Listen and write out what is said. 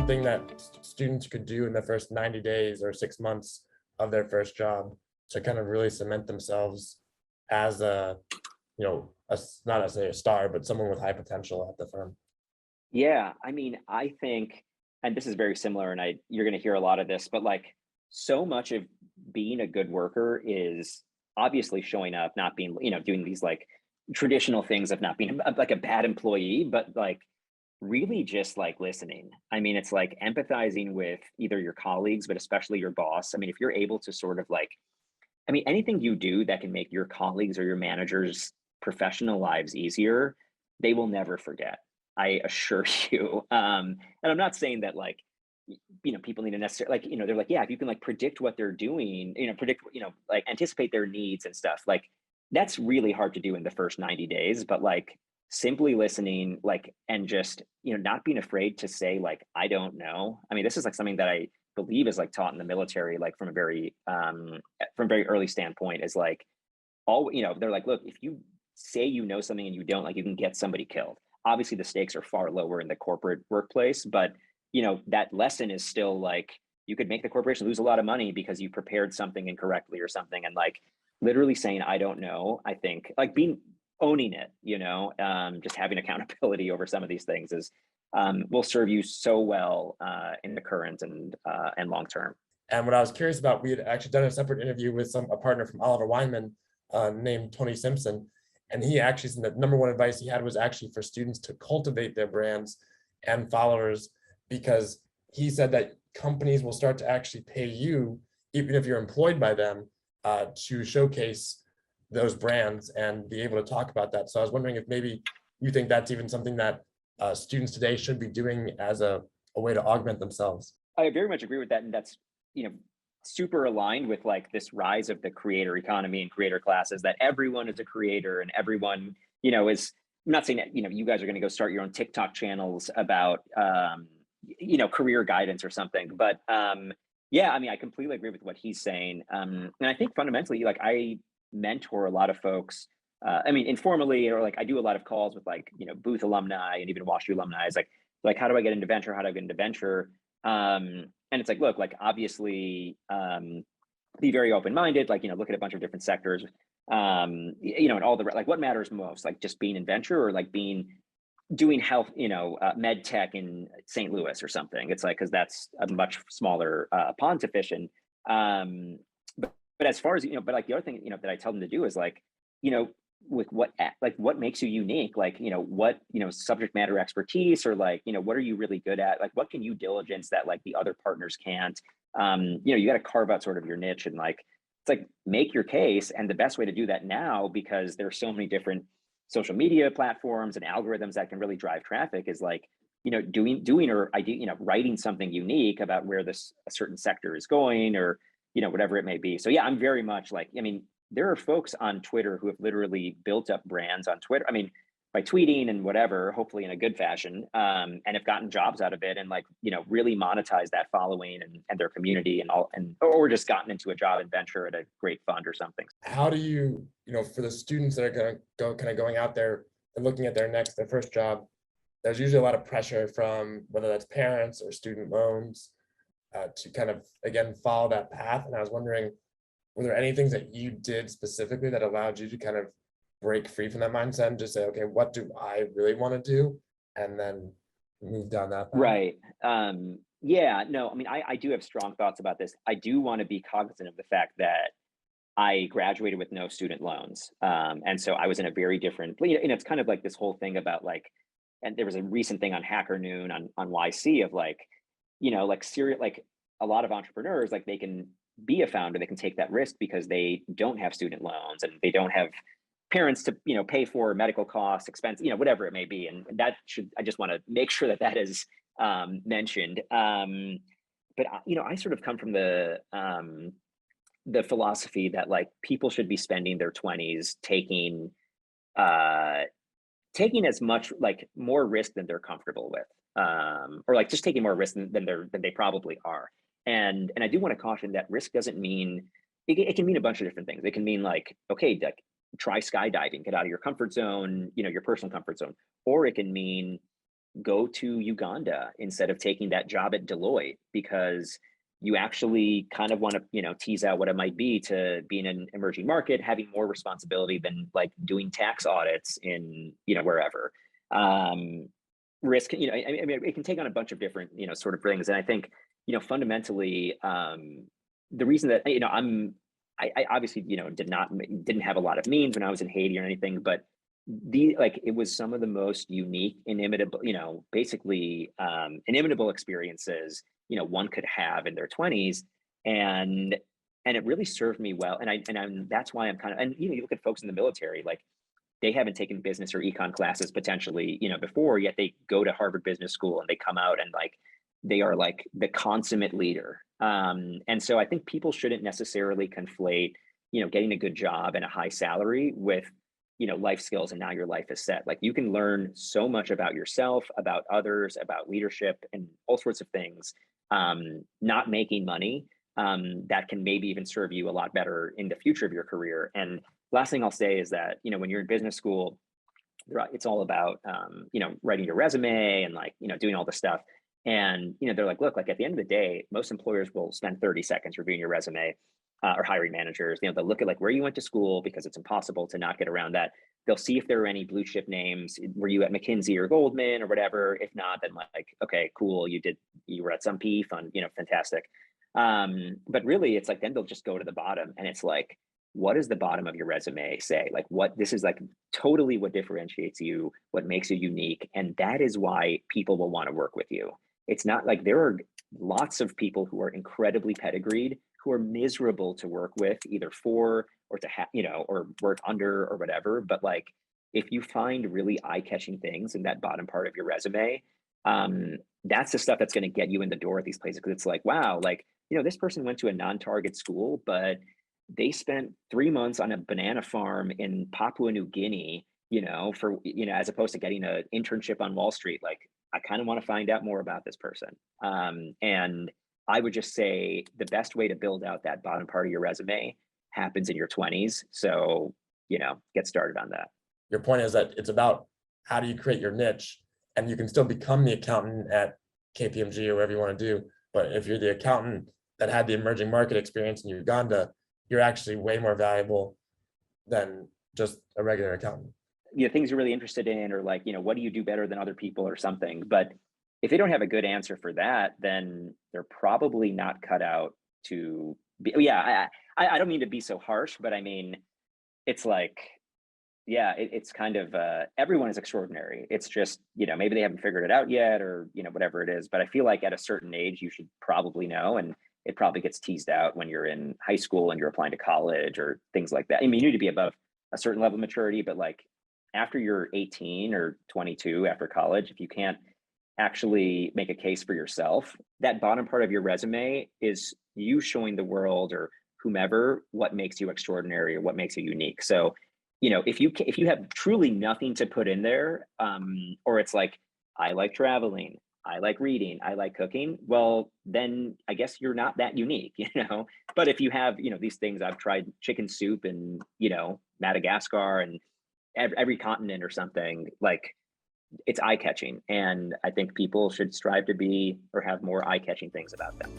something that students could do in the first 90 days or 6 months of their first job to kind of really cement themselves as a, not as a star, but someone with high potential at the firm? Yeah, I mean, I think, and this is very similar, and you're going to hear a lot of this, but like so much of being a good worker is obviously showing up, not being, doing these like traditional things of not being like a bad employee, but like really just like listening. I mean, it's like empathizing with either your colleagues, but especially your boss. I mean, if you're able to sort of like, I mean, anything you do that can make your colleagues or your managers' professional lives easier, they will never forget. I assure you. And I'm not saying that like, people need to necessarily like, they're like, yeah, if you can like predict what they're doing, predict, like anticipate their needs and stuff, like that's really hard to do in the first 90 days. But like simply listening, like, and just, not being afraid to say like, I don't know. I mean, this is like something that I believe is like taught in the military, like from a very early standpoint is like, they're like, look, if you say you know something and you don't, like, you can get somebody killed. Obviously, the stakes are far lower in the corporate workplace, but that lesson is still like you could make the corporation lose a lot of money because you prepared something incorrectly or something, and like literally saying I don't know. I think like owning it, just having accountability over some of these things is will serve you so well in the current and long term. And what I was curious about, we had actually done a separate interview with a partner from Oliver Wyman named Tony Simpson. And he actually said that number one advice he had was actually for students to cultivate their brands and followers, because he said that companies will start to actually pay you, even if you're employed by them, to showcase those brands and be able to talk about that. So I was wondering if maybe you think that's even something that students today should be doing as a way to augment themselves. I very much agree with that, and that's super aligned with like this rise of the creator economy and creator classes, that everyone is a creator and everyone is. I'm not saying that you guys are going to go start your own TikTok channels about career guidance or something, but yeah, I mean, I completely agree with what he's saying, and I think fundamentally, like, I mentor a lot of folks. I mean, informally, or like I do a lot of calls with like Booth alumni and even WashU alumni. It's like how do I get into venture? How do I get into venture? And it's like, look, like obviously, be very open-minded, like, look at a bunch of different sectors, and all the, like, what matters most, like just being in venture or like doing health, med tech in St. Louis or something. It's like, cause that's a much smaller pond to fish in. But as far as, but like the other thing, that I tell them to do is like, with what makes you unique, like, what, subject matter expertise, or like, what are you really good at? Like, what can you diligence that like the other partners can't? You got to carve out sort of your niche, and like, it's like, make your case. And the best way to do that now, because there's so many different social media platforms and algorithms that can really drive traffic, is like, doing or writing something unique about where a certain sector is going, or, whatever it may be. So yeah, I'm very much like, I mean, there are folks on Twitter who have literally built up brands on Twitter. I mean, by tweeting and whatever, hopefully in a good fashion, and have gotten jobs out of it, and like, really monetize that following and their community and all, or just gotten into a job in venture at a great fund or something. How do you, for the students that are going to go kind of going out there and looking at their first job, there's usually a lot of pressure from whether that's parents or student loans to kind of, again, follow that path. And I was wondering, were there any things that you did specifically that allowed you to kind of break free from that mindset and just say, okay, what do I really want to do? And then move down that path? Right. Yeah, no, I mean, I do have strong thoughts about this. I do want to be cognizant of the fact that I graduated with no student loans. And so I was in a very different, it's kind of like this whole thing about like, and there was a recent thing on Hacker Noon on YC of like, like serious, like a lot of entrepreneurs, like they can be a founder, they can take that risk because they don't have student loans and they don't have parents to pay for medical costs, expense, whatever it may be. And I just want to make sure that is mentioned. But I sort of come from the philosophy that like people should be spending their 20s taking as much, like, more risk than they're comfortable with, or like just taking more risk than they probably are. And I do want to caution that risk doesn't mean, it can mean a bunch of different things. It can mean like, okay, like try skydiving, get out of your comfort zone, your personal comfort zone. Or it can mean go to Uganda instead of taking that job at Deloitte, because you actually kind of want to, tease out what it might be to be in an emerging market, having more responsibility than like doing tax audits in, wherever. Risk, I mean, it can take on a bunch of different, sort of things. And I think, fundamentally, the reason that, I obviously, didn't have a lot of means when I was in Haiti or anything, but it was some of the most unique, inimitable, basically inimitable experiences, one could have in their 20s. And it really served me well. And that's why I'm kind of, and you look at folks in the military, like they haven't taken business or econ classes potentially, before, yet they go to Harvard Business School and they come out and like they are like the consummate leader. And so I think people shouldn't necessarily conflate, getting a good job and a high salary with, life skills, and now your life is set. Like you can learn so much about yourself, about others, about leadership, and all sorts of things, not making money, that can maybe even serve you a lot better in the future of your career. And last thing I'll say is that, when you're in business school, it's all about, writing your resume and like, doing all the stuff. And, they're like, look, like at the end of the day, most employers will spend 30 seconds reviewing your resume, or hiring managers. They'll look at like where you went to school, because it's impossible to not get around that. They'll see if there are any blue chip names. Were you at McKinsey or Goldman or whatever? If not, then like, okay, cool. You were at some PE fund, fantastic. But really it's like, then they'll just go to the bottom, and it's like, what does the bottom of your resume say? Like this is like totally what differentiates you, what makes you unique. And that is why people will want to work with you. It's not like there are lots of people who are incredibly pedigreed, who are miserable to work with, either for or to have, or work under or whatever. But like, if you find really eye-catching things in that bottom part of your resume, that's the stuff that's going to get you in the door at these places. Because it's like, wow, like, this person went to a non-target school, but they spent 3 months on a banana farm in Papua New Guinea, for, as opposed to getting an internship on Wall Street. Like, I kind of want to find out more about this person. And I would just say the best way to build out that bottom part of your resume happens in your 20s. So, get started on that. Your point is that it's about how do you create your niche, and you can still become the accountant at KPMG or whatever you want to do. But if you're the accountant that had the emerging market experience in Uganda, you're actually way more valuable than just a regular accountant. Things you're really interested in, or like, what do you do better than other people or something. But if they don't have a good answer for that, then they're probably not cut out to be, I don't mean to be so harsh, but I mean, it's like, it's kind of, everyone is extraordinary. It's just, maybe they haven't figured it out yet, or, whatever it is. But I feel like at a certain age, you should probably know. And it probably gets teased out when you're in high school and you're applying to college or things like that. I mean, you need to be above a certain level of maturity, but like after you're 18 or 22 after college, if you can't actually make a case for yourself, that bottom part of your resume is you showing the world or whomever what makes you extraordinary or what makes you unique. So, if you have truly nothing to put in there, or it's like, I like traveling, I like reading, I like cooking, well, then I guess you're not that unique, But if you have, these things, I've tried chicken soup in, Madagascar and every continent or something, like it's eye-catching. And I think people should strive to be or have more eye-catching things about them.